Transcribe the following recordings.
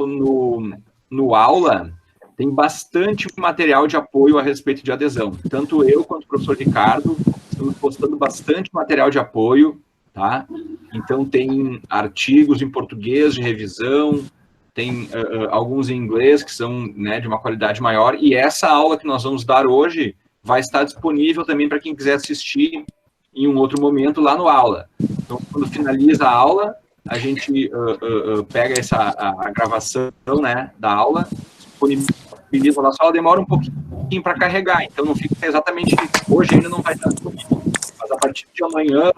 no aula, tem bastante material de apoio a respeito de adesão. Tanto eu quanto o professor Ricardo estamos postando bastante material de apoio, tá? Então, tem artigos em português de revisão, tem alguns em inglês que são, né, de uma qualidade maior, e essa aula que nós vamos dar hoje vai estar disponível também para quem quiser assistir em um outro momento lá no aula. Então, quando finaliza a aula, a gente pega a gravação, né, da aula, disponibiliza lá, só ela demora um pouquinho para carregar, então não fica exatamente, hoje ainda não vai estar disponível, mas a partir de amanhã,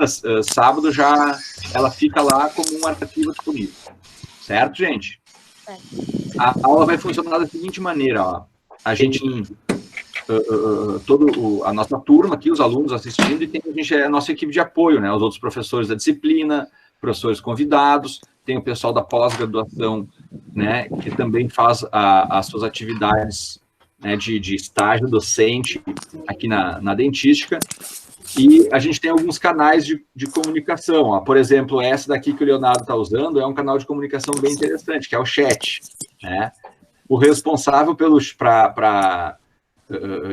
sábado, já ela fica lá como um arquivo disponível. Certo, gente? A aula vai funcionar da seguinte maneira, ó. A gente a nossa turma aqui, os alunos assistindo, e tem a nossa equipe de apoio, né? Os outros professores da disciplina, professores convidados, tem o pessoal da pós-graduação, né? Que também faz as suas atividades, né, de estágio docente aqui na dentística. E a gente tem alguns canais de comunicação. Ó. Por exemplo, essa daqui que o Leonardo está usando é um canal de comunicação bem interessante, que é o chat. Né? O responsável para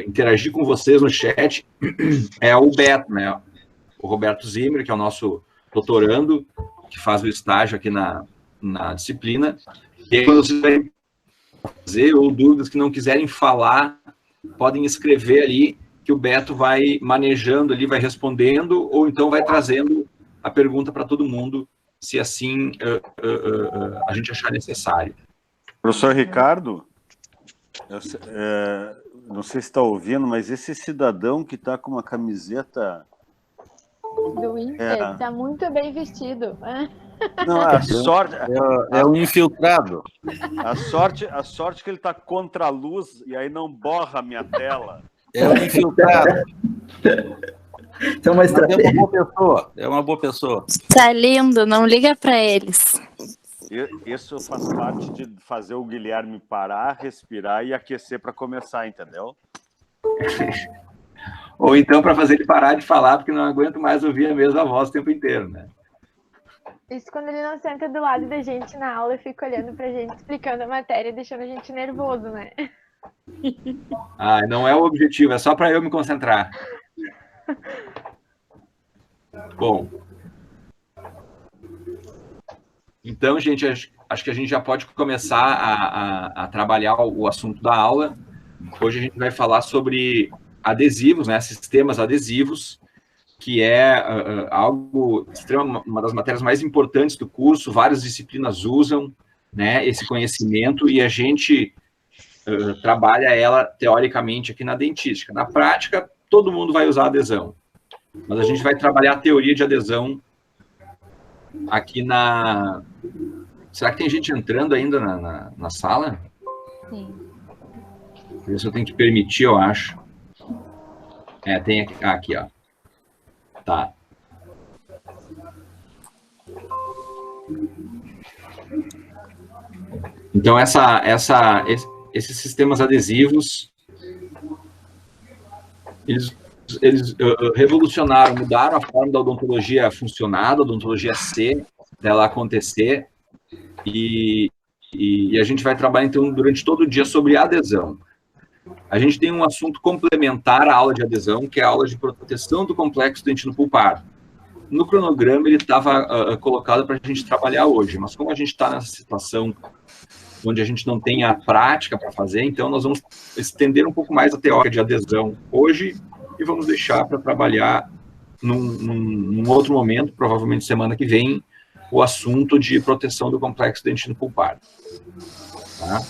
interagir com vocês no chat é o Beto, né? O Roberto Zimmer, que é o nosso doutorando, que faz o estágio aqui na disciplina. E aí, quando vocês quiserem fazer, ou dúvidas que não quiserem falar, podem escrever ali, que o Beto vai manejando ali, vai respondendo, ou então vai trazendo a pergunta para todo mundo, se assim a gente achar necessário. Professor Ricardo, não sei se está ouvindo, mas esse cidadão que está com uma camiseta... Do Inter, está muito bem vestido. Não, a sorte... É um infiltrado. A sorte que ele está contra a luz, e aí não borra a minha tela. É um infiltrado. Então, mas é uma boa pessoa. É uma boa pessoa. Tá lindo, não liga para eles. Isso faz parte de fazer o Guilherme parar, respirar e aquecer para começar, entendeu? Ou então para fazer ele parar de falar, porque não aguento mais ouvir a mesma voz o tempo inteiro, né? Isso quando ele não senta do lado da gente na aula e fica olhando pra gente, explicando a matéria, deixando a gente nervoso, né? Ah, não é o objetivo, é só para eu me concentrar. Bom. Então, gente, acho que a gente já pode começar a trabalhar o assunto da aula. Hoje a gente vai falar sobre adesivos, né, sistemas adesivos, que é algo uma das matérias mais importantes do curso, várias disciplinas usam, né, esse conhecimento, e a gente trabalha ela teoricamente aqui na dentística. Na prática, todo mundo vai usar adesão, mas a gente vai trabalhar a teoria de adesão aqui na... Será que tem gente entrando ainda na sala? Sim. Isso eu tenho que permitir, eu acho. Tem aqui, ó. Tá. Então, esses sistemas adesivos, eles revolucionaram, mudaram a forma da odontologia funcionar, da odontologia ser, dela acontecer, e a gente vai trabalhar, então, durante todo o dia sobre adesão. A gente tem um assunto complementar à aula de adesão, que é a aula de proteção do complexo dentino-pulpar. No cronograma, ele estava colocado para a gente trabalhar hoje, mas como a gente está nessa situação onde a gente não tem a prática para fazer, então nós vamos estender um pouco mais a teoria de adesão hoje e vamos deixar para trabalhar num outro momento, provavelmente semana que vem, o assunto de proteção do complexo dentino-pulpar. Tá?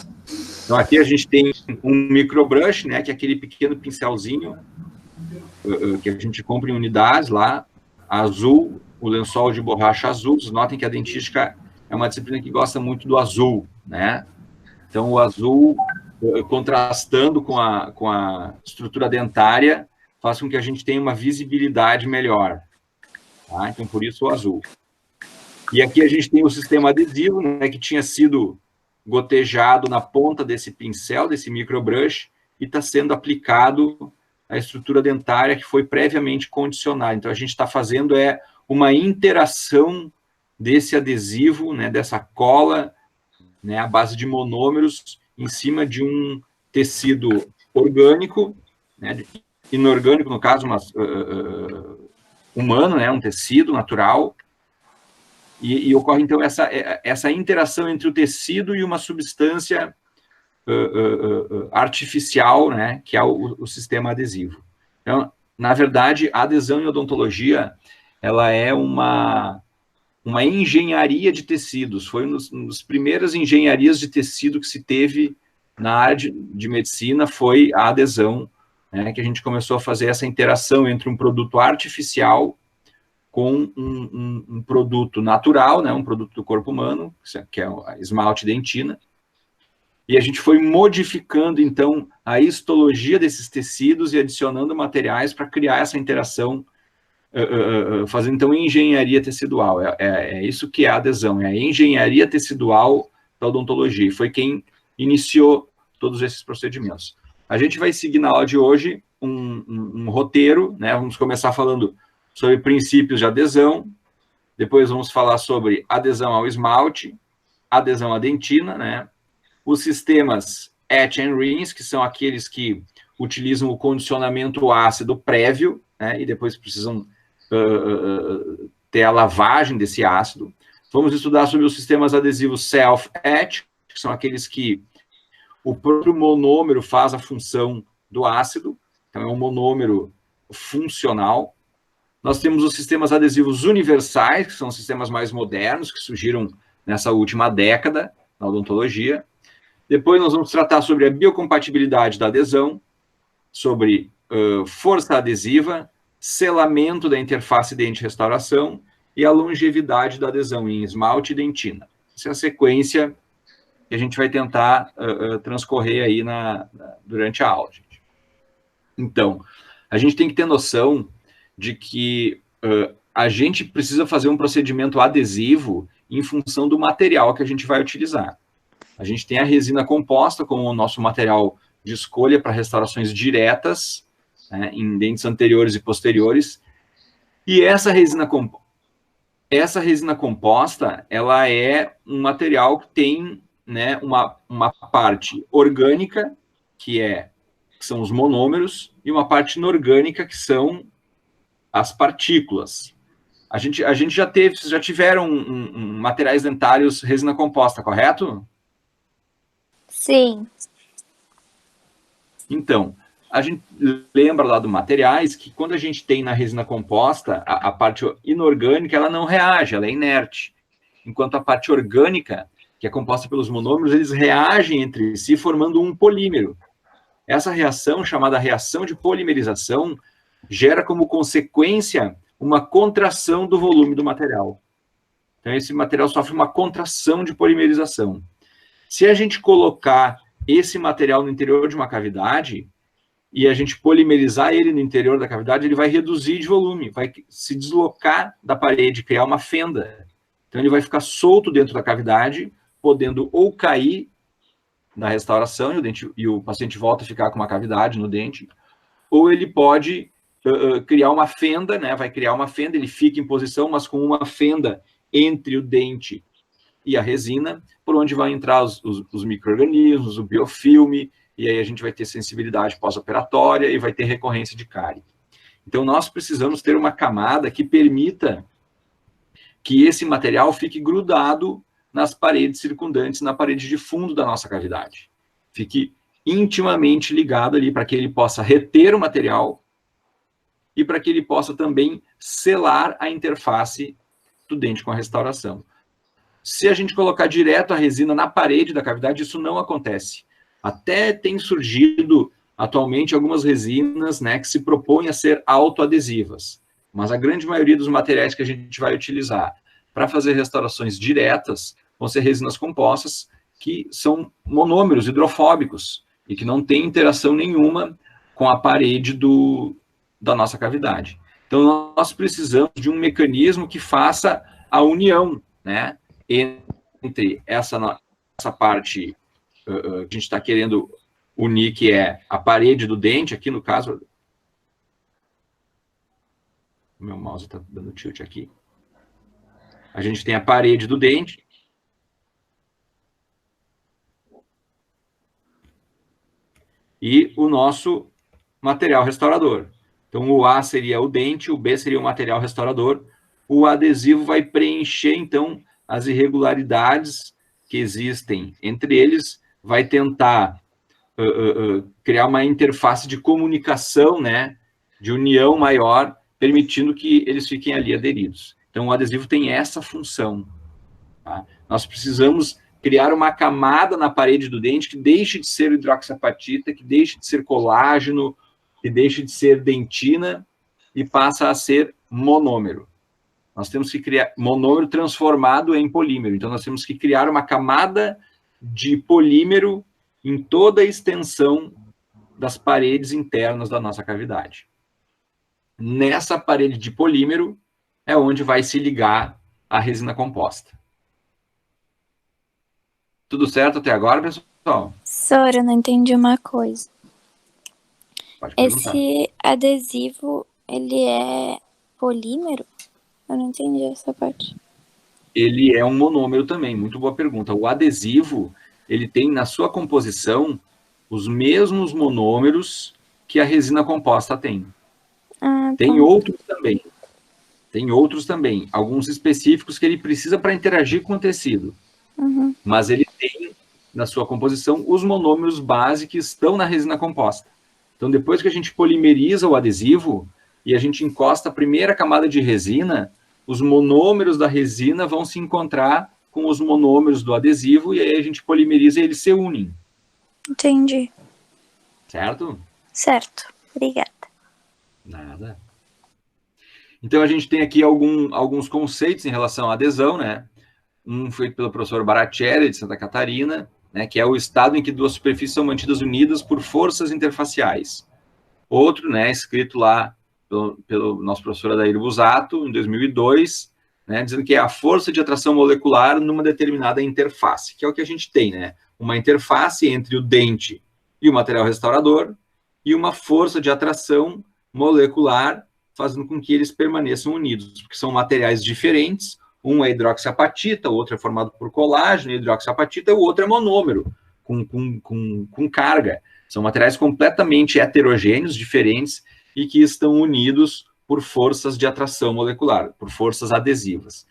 Então, aqui a gente tem um microbrush, né, que é aquele pequeno pincelzinho que a gente compra em unidades lá, azul, o lençol de borracha azul. Vocês notem que a dentística é uma disciplina que gosta muito do azul, né? Então, o azul, contrastando com a estrutura dentária, faz com que a gente tenha uma visibilidade melhor. Tá? Então, por isso o azul. E aqui a gente tem o sistema adesivo, né, que tinha sido gotejado na ponta desse pincel, desse microbrush, e está sendo aplicado à estrutura dentária que foi previamente condicionada. Então, a gente está fazendo uma interação desse adesivo, né, dessa cola né, à base de monômeros em cima de um tecido orgânico, né, inorgânico, no caso, mas humano, né, um tecido natural, e ocorre, então, essa interação entre o tecido e uma substância artificial, né, que é o sistema adesivo. Então, na verdade, a adesão em odontologia, ela é uma engenharia de tecidos. Foi uma das primeiras engenharias de tecido que se teve na área de medicina, foi a adesão, né, que a gente começou a fazer essa interação entre um produto artificial com um produto natural, né, um produto do corpo humano, que é a esmalte dentina, e a gente foi modificando, então, a histologia desses tecidos e adicionando materiais para criar essa interação, fazendo, então, engenharia tecidual. É isso que é a adesão, é a engenharia tecidual da odontologia, e foi quem iniciou todos esses procedimentos. A gente vai seguir na aula de hoje um roteiro, né, vamos começar falando sobre princípios de adesão, depois vamos falar sobre adesão ao esmalte, adesão à dentina, né, os sistemas etch and rinse, que são aqueles que utilizam o condicionamento ácido prévio, né, e depois precisam ter a lavagem desse ácido. Vamos estudar sobre os sistemas adesivos self-etch, que são aqueles que o próprio monômero faz a função do ácido, então é um monômero funcional. Nós temos os sistemas adesivos universais, que são os sistemas mais modernos, que surgiram nessa última década na odontologia. Depois nós vamos tratar sobre a biocompatibilidade da adesão, sobre força adesiva, selamento da interface dente-restauração e a longevidade da adesão em esmalte e dentina. Essa é a sequência que a gente vai tentar transcorrer aí durante a aula, gente. Então, a gente tem que ter noção de que a gente precisa fazer um procedimento adesivo em função do material que a gente vai utilizar. A gente tem a resina composta como o nosso material de escolha para restaurações diretas, né, em dentes anteriores e posteriores, e essa resina composta, ela é um material que tem, né, uma parte orgânica, que são os monômeros, e uma parte inorgânica, que são as partículas. A gente já tiveram materiais dentários resina composta, correto? Sim. Então, a gente lembra lá do materiais que quando a gente tem na resina composta, a parte inorgânica, ela não reage, ela é inerte. Enquanto a parte orgânica, que é composta pelos monômeros, eles reagem entre si formando um polímero. Essa reação, chamada reação de polimerização, gera como consequência uma contração do volume do material. Então, esse material sofre uma contração de polimerização. Se a gente colocar esse material no interior de uma cavidade e a gente polimerizar ele no interior da cavidade, ele vai reduzir de volume, vai se deslocar da parede, criar uma fenda. Então, ele vai ficar solto dentro da cavidade, podendo ou cair da restauração e o paciente volta a ficar com uma cavidade no dente, ou ele pode criar uma fenda, né? Vai criar uma fenda, ele fica em posição, mas com uma fenda entre o dente e a resina, por onde vai entrar os micro-organismos, o biofilme, e aí a gente vai ter sensibilidade pós-operatória e vai ter recorrência de cárie. Então, nós precisamos ter uma camada que permita que esse material fique grudado nas paredes circundantes, na parede de fundo da nossa cavidade. Fique intimamente ligado ali para que ele possa reter o material e para que ele possa também selar a interface do dente com a restauração. Se a gente colocar direto a resina na parede da cavidade, isso não acontece. Até tem surgido atualmente algumas resinas, né, que se propõem a ser autoadesivas, mas a grande maioria dos materiais que a gente vai utilizar para fazer restaurações diretas vão ser resinas compostas, que são monômeros hidrofóbicos e que não têm interação nenhuma com a parede da nossa cavidade. Então, nós precisamos de um mecanismo que faça a união, né, entre essa parte que a gente está querendo unir, que é a parede do dente, aqui no caso... O meu mouse está dando tilt aqui. A gente tem a parede do dente, e o nosso material restaurador. Então, o A seria o dente, o B seria o material restaurador. O adesivo vai preencher, então, as irregularidades que existem entre eles, vai tentar criar uma interface de comunicação, né, de união maior, permitindo que eles fiquem ali aderidos. Então, o adesivo tem essa função. Tá? Nós precisamos criar uma camada na parede do dente que deixe de ser hidroxiapatita, que deixe de ser colágeno, que deixe de ser dentina e passa a ser monômero. Nós temos que criar monômero transformado em polímero. Então, nós temos que criar uma camada de polímero em toda a extensão das paredes internas da nossa cavidade. Nessa parede de polímero é onde vai se ligar a resina composta. Tudo certo até agora, pessoal? Sora, eu não entendi uma coisa. Pode perguntar. Esse adesivo, ele é polímero? Eu não entendi essa parte. Ele é um monômero também, muito boa pergunta. O adesivo, ele tem na sua composição os mesmos monômeros que a resina composta tem. Ah, Tem tá. outros também. Tem outros também. Alguns específicos que ele precisa para interagir com o tecido. Uhum. Mas ele tem na sua composição os monômeros base que estão na resina composta. Então, depois que a gente polimeriza o adesivo e a gente encosta a primeira camada de resina, os monômeros da resina vão se encontrar com os monômeros do adesivo e aí a gente polimeriza e eles se unem. Entendi. Certo? Certo. Obrigada. Nada. Então, a gente tem aqui alguns conceitos em relação à adesão, né? Um feito pelo professor Baratieri, de Santa Catarina, né, que é o estado em que duas superfícies são mantidas unidas por forças interfaciais. Outro, né, escrito lá pelo nosso professor Adair Busato, em 2002, né, dizendo que é a força de atração molecular numa determinada interface, que é o que a gente tem, né? Uma interface entre o dente e o material restaurador e uma força de atração molecular fazendo com que eles permaneçam unidos, porque são materiais diferentes. Um é hidroxiapatita, o outro é formado por colágeno, hidroxiapatita, o outro é monômero, com carga. São materiais completamente heterogêneos, diferentes, e que estão unidos por forças de atração molecular, por forças adesivas.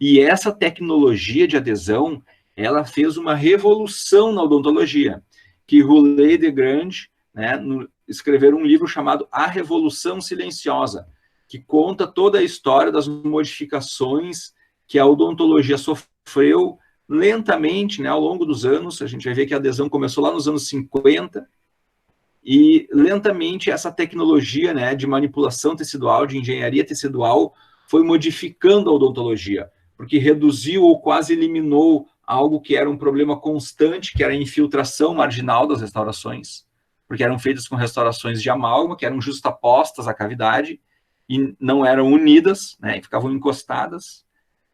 E essa tecnologia de adesão, ela fez uma revolução na odontologia, que Roulet de Grande, né, escreveram um livro chamado A Revolução Silenciosa, que conta toda a história das modificações que a odontologia sofreu lentamente, né, ao longo dos anos. A gente vai ver que a adesão começou lá nos anos 50, e lentamente essa tecnologia, né, de manipulação tecidual, de engenharia tecidual, foi modificando a odontologia, porque reduziu ou quase eliminou algo que era um problema constante, que era a infiltração marginal das restaurações, porque eram feitas com restaurações de amálgama, que eram justapostas à cavidade, e não eram unidas, né, ficavam encostadas,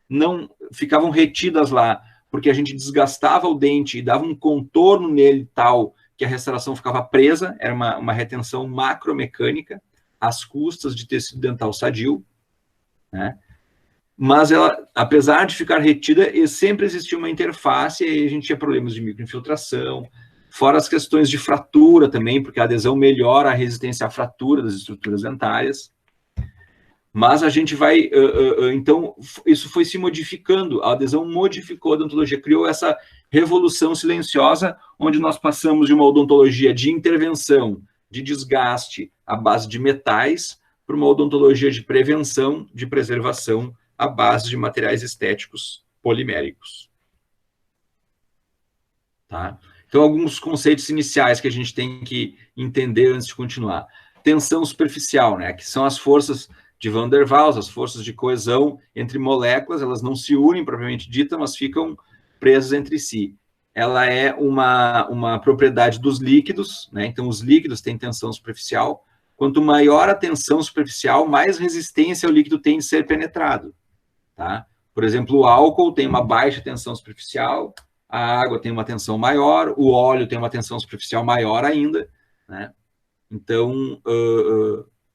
não ficavam retidas lá, porque a gente desgastava o dente e dava um contorno nele tal que a restauração ficava presa, era uma retenção macromecânica, às custas de tecido dental sadio, né? Mas ela, apesar de ficar retida, sempre existia uma interface, e aí a gente tinha problemas de microinfiltração, fora as questões de fratura também, porque a adesão melhora a resistência à fratura das estruturas dentárias. Mas a gente vai, então, isso foi se modificando, a adesão modificou a odontologia, criou essa revolução silenciosa, onde nós passamos de uma odontologia de intervenção, de desgaste à base de metais, para uma odontologia de prevenção, de preservação, à base de materiais estéticos poliméricos. Tá? Então, alguns conceitos iniciais que a gente tem que entender antes de continuar. Tensão superficial, né, que são as forças de Van der Waals, as forças de coesão entre moléculas, elas não se unem propriamente dita, mas ficam presas entre si. Ela é uma propriedade dos líquidos, né? Então os líquidos têm tensão superficial. Quanto maior a tensão superficial, mais resistência o líquido tem de ser penetrado. Tá? Por exemplo, o álcool tem uma baixa tensão superficial, a água tem uma tensão maior, o óleo tem uma tensão superficial maior ainda, né? Então,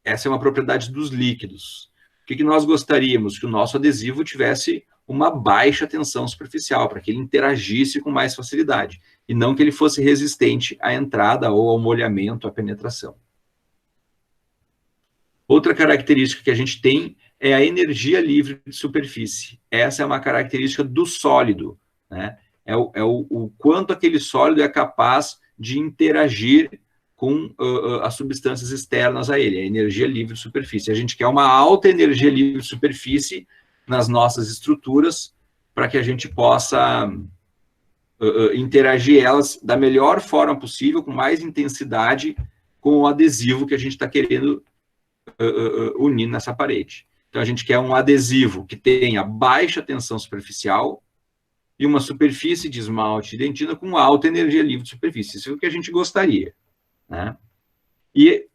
essa é uma propriedade dos líquidos. O que nós gostaríamos? Que o nosso adesivo tivesse uma baixa tensão superficial, para que ele interagisse com mais facilidade. e não que ele fosse resistente à entrada ou ao molhamento, à penetração. Outra característica que a gente tem é a energia livre de superfície. Essa é uma característica do sólido, né? É o quanto aquele sólido é capaz de interagir com as substâncias externas a ele, a energia livre de superfície. A gente quer uma alta energia livre de superfície nas nossas estruturas para que a gente possa interagir elas da melhor forma possível, com mais intensidade, com o adesivo que a gente está querendo unir nessa parede. Então, a gente quer um adesivo que tenha baixa tensão superficial e uma superfície de esmalte e dentina com alta energia livre de superfície. Isso é o que a gente gostaria, né? E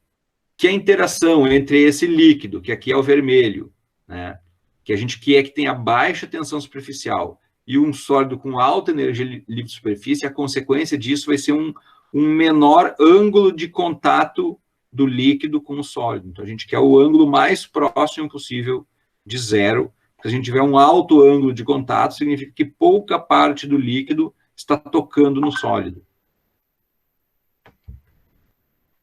que a interação entre esse líquido, que aqui é o vermelho, né, que a gente quer que tenha baixa tensão superficial, e um sólido com alta energia livre de superfície, a consequência disso vai ser um menor ângulo de contato do líquido com o sólido. Então, a gente quer o ângulo mais próximo possível de zero. Se a gente tiver um alto ângulo de contato, significa que pouca parte do líquido está tocando no sólido.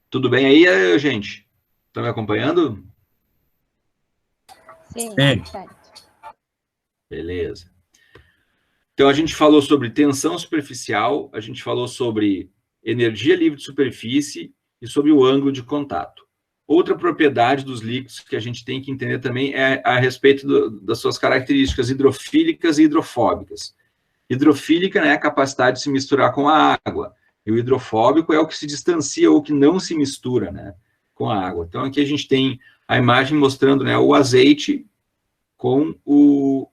Tudo bem aí, gente? Estão me acompanhando? Sim. Beleza. Então, a gente falou sobre tensão superficial, a gente falou sobre energia livre de superfície e sobre o ângulo de contato. Outra propriedade dos líquidos que a gente tem que entender também é a respeito das suas características hidrofílicas e hidrofóbicas. Hidrofílica, né, é a capacidade de se misturar com a água, e o hidrofóbico é o que se distancia ou que não se mistura, né, com a água. Então, aqui a gente tem a imagem mostrando, né, o azeite com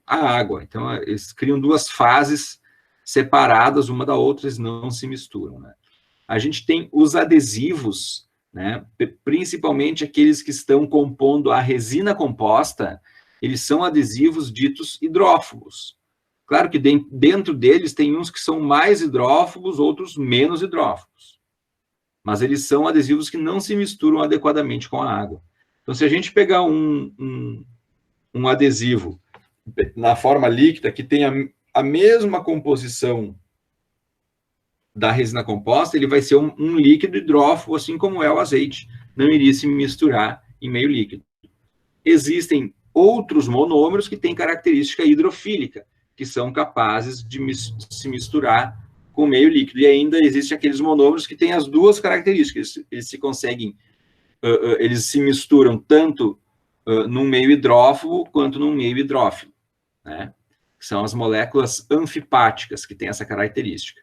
a água. Então, eles criam duas fases separadas uma da outra, eles não se misturam, né. A gente tem os adesivos, né, principalmente aqueles que estão compondo a resina composta, eles são adesivos ditos hidrófobos. Claro que dentro deles tem uns que são mais hidrófobos, outros menos hidrófobos. Mas eles são adesivos que não se misturam adequadamente com a água. Então, se a gente pegar um adesivo na forma líquida, que tem a mesma composição da resina composta, ele vai ser um líquido hidrófobo, assim como é o azeite. Não iria se misturar em meio líquido. Existem outros monômeros que têm característica hidrofílica, que são capazes de se misturar com o meio líquido. E ainda existem aqueles monômeros que têm as duas características. Eles se conseguem, eles se misturam tanto num meio hidrófobo quanto num meio hidrófilo, né? São as moléculas anfipáticas que têm essa característica.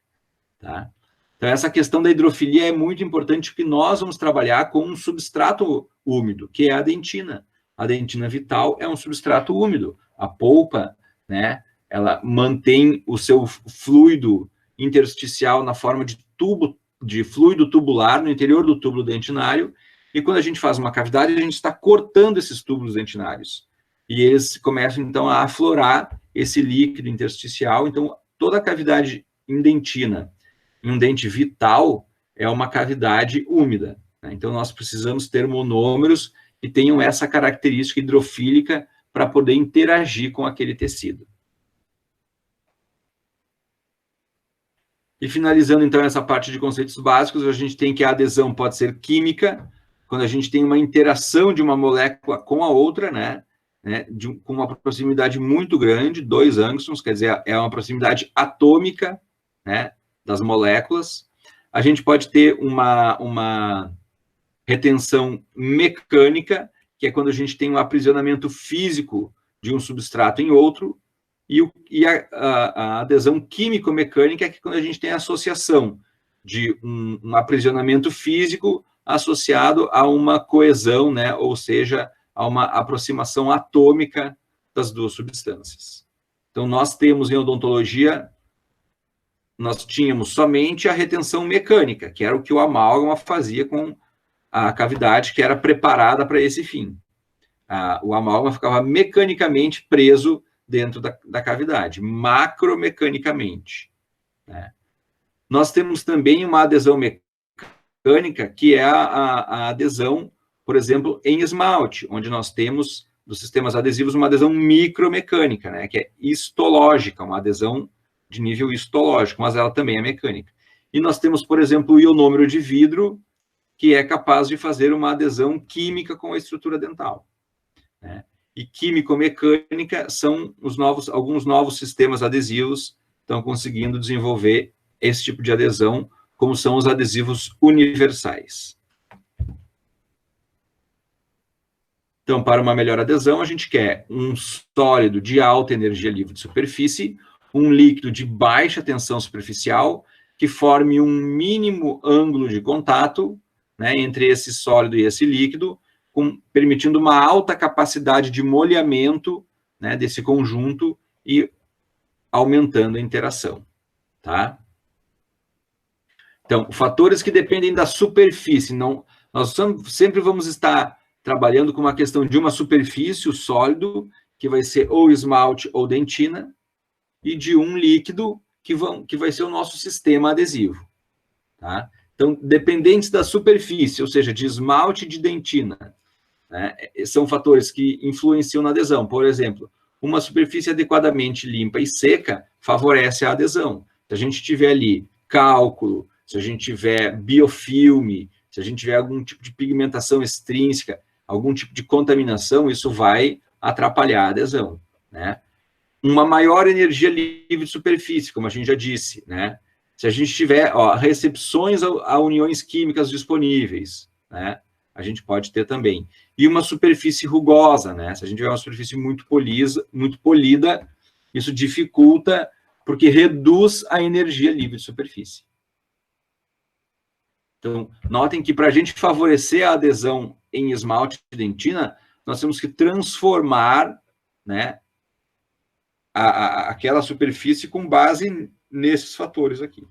Tá? Então, essa questão da hidrofilia é muito importante, porque nós vamos trabalhar com um substrato úmido, que é a dentina. A dentina vital é um substrato úmido. A polpa, né, ela mantém o seu fluido intersticial na forma de tubo, de fluido tubular no interior do túbulo dentinário, e quando a gente faz uma cavidade, a gente está cortando esses túbulos dentinários. E eles começam, então, a aflorar esse líquido intersticial. Então, toda a cavidade em dentina, em um dente vital, é uma cavidade úmida, né? Então, nós precisamos ter monômeros que tenham essa característica hidrofílica para poder interagir com aquele tecido. E finalizando, então, essa parte de conceitos básicos, a gente tem que a adesão pode ser química, quando a gente tem uma interação de uma molécula com a outra, né, com uma proximidade muito grande, 2 angstroms, quer dizer, é uma proximidade atômica, né, das moléculas. A gente pode ter uma retenção mecânica, que é quando a gente tem um aprisionamento físico de um substrato em outro, e a adesão químico-mecânica, que é quando a gente tem a associação de um aprisionamento físico associado a uma coesão, né, ou seja, a uma aproximação atômica das duas substâncias. Então, nós temos em odontologia, nós tínhamos somente a retenção mecânica, que era o que o amálgama fazia com a cavidade que era preparada para esse fim. O amálgama ficava mecanicamente preso dentro da cavidade, macromecanicamente, né? Nós temos também uma adesão mecânica, que é a adesão, por exemplo, em esmalte, onde nós temos, dos sistemas adesivos, uma adesão micromecânica, né, que é histológica, uma adesão de nível histológico, mas ela também é mecânica. E nós temos, por exemplo, o ionômero de vidro, que é capaz de fazer uma adesão química com a estrutura dental, né? E químico-mecânica são alguns novos sistemas adesivos estão conseguindo desenvolver esse tipo de adesão, como são os adesivos universais. Então, para uma melhor adesão, a gente quer um sólido de alta energia livre de superfície, um líquido de baixa tensão superficial, que forme um mínimo ângulo de contato, né, entre esse sólido e esse líquido, permitindo uma alta capacidade de molhamento, né, desse conjunto e aumentando a interação, tá? Então, fatores que dependem da superfície, nós sempre vamos estar trabalhando com uma questão de uma superfície, o sólido, que vai ser ou esmalte ou dentina, e de um líquido, que vai ser o nosso sistema adesivo, tá? Então, dependentes da superfície, ou seja, de esmalte e de dentina, né, são fatores que influenciam na adesão. Por exemplo, uma superfície adequadamente limpa e seca favorece a adesão. Se a gente tiver ali cálculo, se a gente tiver biofilme, se a gente tiver algum tipo de pigmentação extrínseca, algum tipo de contaminação, isso vai atrapalhar a adesão, né? Uma maior energia livre de superfície, como a gente já disse, né? Se a gente tiver recepções a uniões químicas disponíveis, né, a gente pode ter também. E uma superfície rugosa, né? Se a gente tiver uma superfície muito polida, isso dificulta, porque reduz a energia livre de superfície. Então, notem que para a gente favorecer a adesão em esmalte e dentina, nós temos que transformar, né, aquela superfície com base nesses fatores aqui.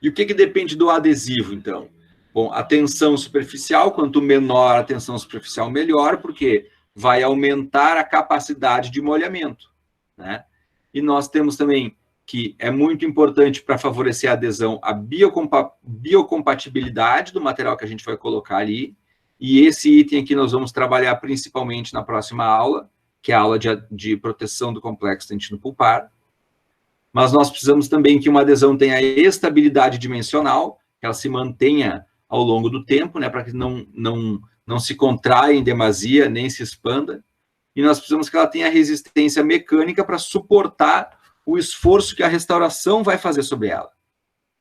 E o que depende do adesivo, então? Bom, a tensão superficial, quanto menor a tensão superficial, melhor, porque vai aumentar a capacidade de molhamento, né? E nós temos também que é muito importante para favorecer a adesão, a biocompatibilidade do material que a gente vai colocar ali, e esse item aqui nós vamos trabalhar principalmente na próxima aula, que é a aula de proteção do complexo dentino-pulpar. Mas nós precisamos também que uma adesão tenha estabilidade dimensional, que ela se mantenha ao longo do tempo, né, para que não se contraia em demasia, nem se expanda. E nós precisamos que ela tenha resistência mecânica para suportar o esforço que a restauração vai fazer sobre ela.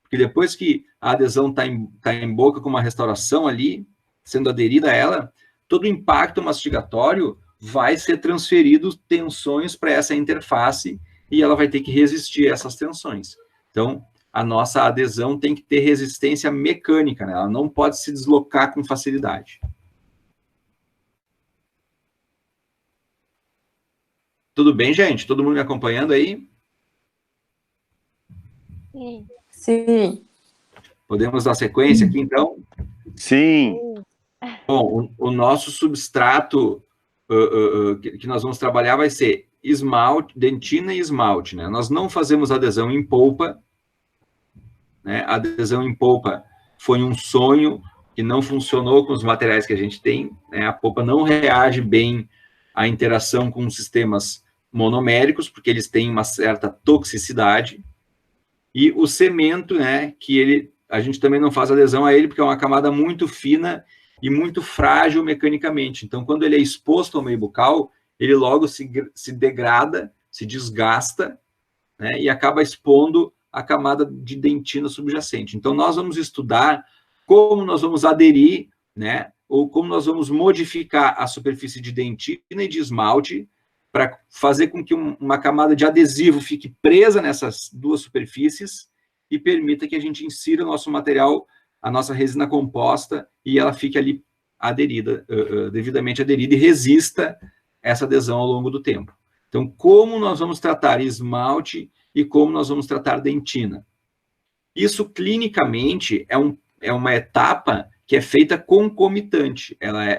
Porque depois que a adesão está em boca com uma restauração ali, sendo aderida a ela, todo o impacto mastigatório vai ser transferido tensões para essa interface e ela vai ter que resistir a essas tensões. Então, a nossa adesão tem que ter resistência mecânica, né? Ela não pode se deslocar com facilidade. Tudo bem, gente? Todo mundo me acompanhando aí? Sim. Sim. Podemos dar sequência aqui, então? Sim. Bom, o nosso substrato que nós vamos trabalhar vai ser esmalte, dentina e esmalte, né? Nós não fazemos adesão em polpa, né? A adesão em polpa foi um sonho que não funcionou com os materiais que a gente tem, né? A polpa não reage bem à interação com sistemas monoméricos, porque eles têm uma certa toxicidade. E o cemento, né? Que a gente também não faz adesão a ele, porque é uma camada muito fina e muito frágil mecanicamente. Então, quando ele é exposto ao meio bucal, ele logo se degrada, se desgasta, né, e acaba expondo a camada de dentina subjacente. Então, nós vamos estudar como nós vamos aderir, né, ou como nós vamos modificar a superfície de dentina e de esmalte para fazer com que uma camada de adesivo fique presa nessas duas superfícies e permita que a gente insira o nosso material, a nossa resina composta, e ela fique ali aderida, devidamente aderida, e resista essa adesão ao longo do tempo. Então, como nós vamos tratar esmalte e como nós vamos tratar dentina? Isso, clinicamente, é uma etapa que é feita concomitante.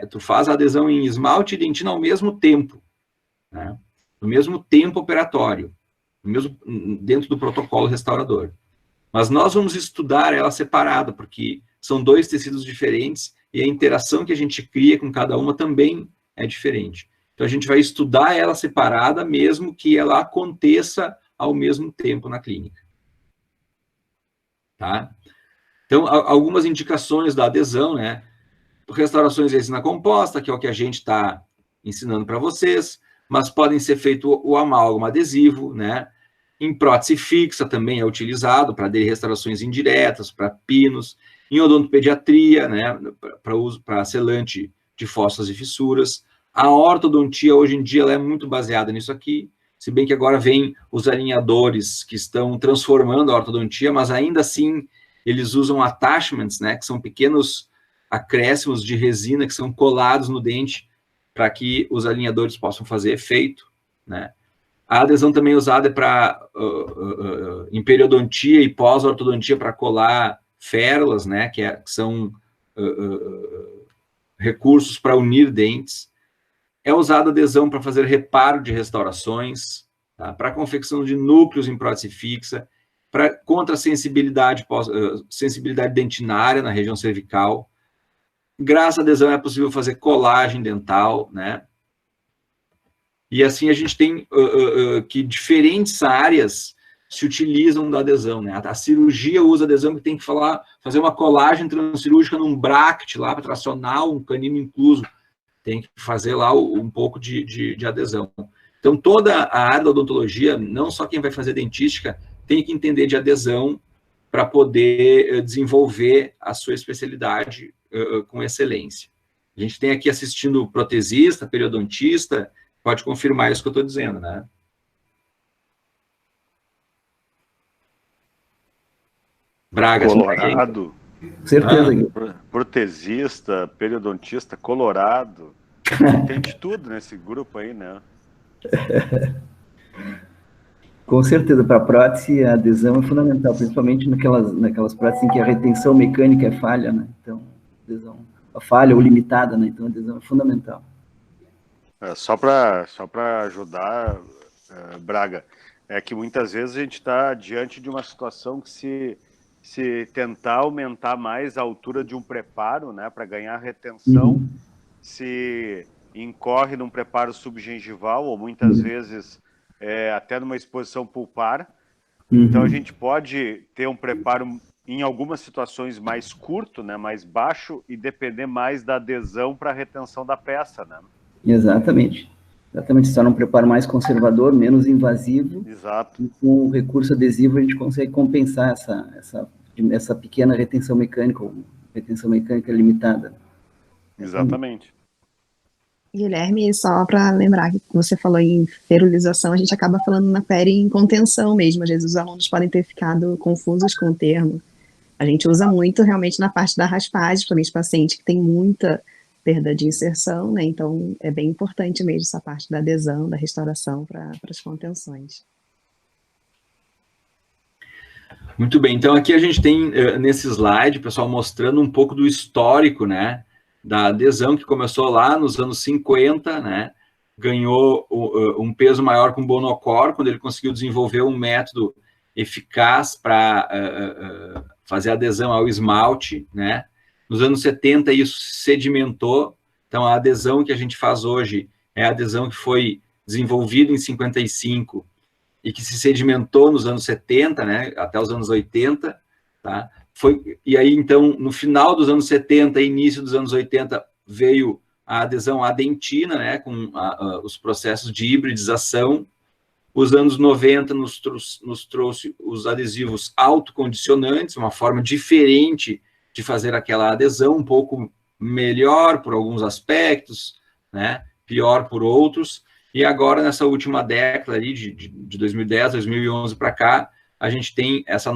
Tu faz a adesão em esmalte e dentina ao mesmo tempo, né? No mesmo tempo operatório, dentro do protocolo restaurador. Mas nós vamos estudar ela separada, porque são dois tecidos diferentes e a interação que a gente cria com cada uma também é diferente. Então, a gente vai estudar ela separada, mesmo que ela aconteça ao mesmo tempo na clínica. tá? Então, algumas indicações da adesão, né? Restaurações de resina composta, que é o que a gente está ensinando para vocês, mas podem ser feito o amálgama adesivo, né? Em prótese fixa também é utilizado para restaurações indiretas, para pinos, em odontopediatria, né? Para selante de fossas e fissuras. A ortodontia, hoje em dia, ela é muito baseada nisso aqui, se bem que agora vem os alinhadores que estão transformando a ortodontia, mas ainda assim eles usam attachments, né, que são pequenos acréscimos de resina que são colados no dente para que os alinhadores possam fazer efeito, né. A adesão também é usada para em periodontia e pós-ortodontia para colar férulas, né, que são recursos para unir dentes. É usada adesão para fazer reparo de restaurações, tá? Para confecção de núcleos em prótese fixa, contra sensibilidade dentinária na região cervical. Graças à adesão é possível fazer colagem dental, né? E assim a gente tem que diferentes áreas se utilizam da adesão, né? A cirurgia usa adesão, que tem que fazer uma colagem transcirúrgica num bracket lá para tracionar um canino incluso. Tem que fazer lá um pouco de adesão. Então, toda a área da odontologia, não só quem vai fazer dentística, tem que entender de adesão para poder desenvolver a sua especialidade com excelência. A gente tem aqui assistindo protesista, periodontista, pode confirmar isso que eu estou dizendo, né? Braga, colorado. Certeza. Protesista, periodontista, colorado. Tem de tudo nesse grupo aí, né? Com certeza, para a prótese, a adesão é fundamental, principalmente naquelas próteses em que a retenção mecânica é falha, né? Então, a falha ou limitada, né? Então, a adesão é fundamental. Só para ajudar, Braga, é que muitas vezes a gente está diante de uma situação que se tentar aumentar mais a altura de um preparo, né, para ganhar retenção, se incorre num preparo subgengival, ou muitas vezes até numa exposição pulpar. Então a gente pode ter um preparo em algumas situações mais curto, né, mais baixo, e depender mais da adesão para a retenção da peça, né? Exatamente, se torna um preparo mais conservador, menos invasivo. Exato. E com o recurso adesivo a gente consegue compensar essa pequena retenção mecânica, ou retenção mecânica limitada. Exatamente. Guilherme, só para lembrar que você falou em ferulização, a gente acaba falando na pele em contenção mesmo. Às vezes os alunos podem ter ficado confusos com o termo. A gente usa muito realmente na parte da raspagem, principalmente paciente que tem muita perda de inserção, né? Então é bem importante mesmo essa parte da adesão, da restauração para as contenções. Muito bem, então aqui a gente tem nesse slide, pessoal, mostrando um pouco do histórico, né, da adesão, que começou lá nos anos 50, né, ganhou um peso maior com o Bonocor, quando ele conseguiu desenvolver um método eficaz para fazer adesão ao esmalte, né. Nos anos 70 isso sedimentou, então a adesão que a gente faz hoje é a adesão que foi desenvolvida em 55 e que se sedimentou nos anos 70, né, até os anos 80, tá? E aí, então, no final dos anos 70 e início dos anos 80, veio a adesão à dentina, né, com os processos de hibridização. Os anos 90 nos trouxe os adesivos autocondicionantes, uma forma diferente de fazer aquela adesão, um pouco melhor por alguns aspectos, né, pior por outros. E agora, nessa última década ali, de 2010, 2011 para cá, a gente tem essa nova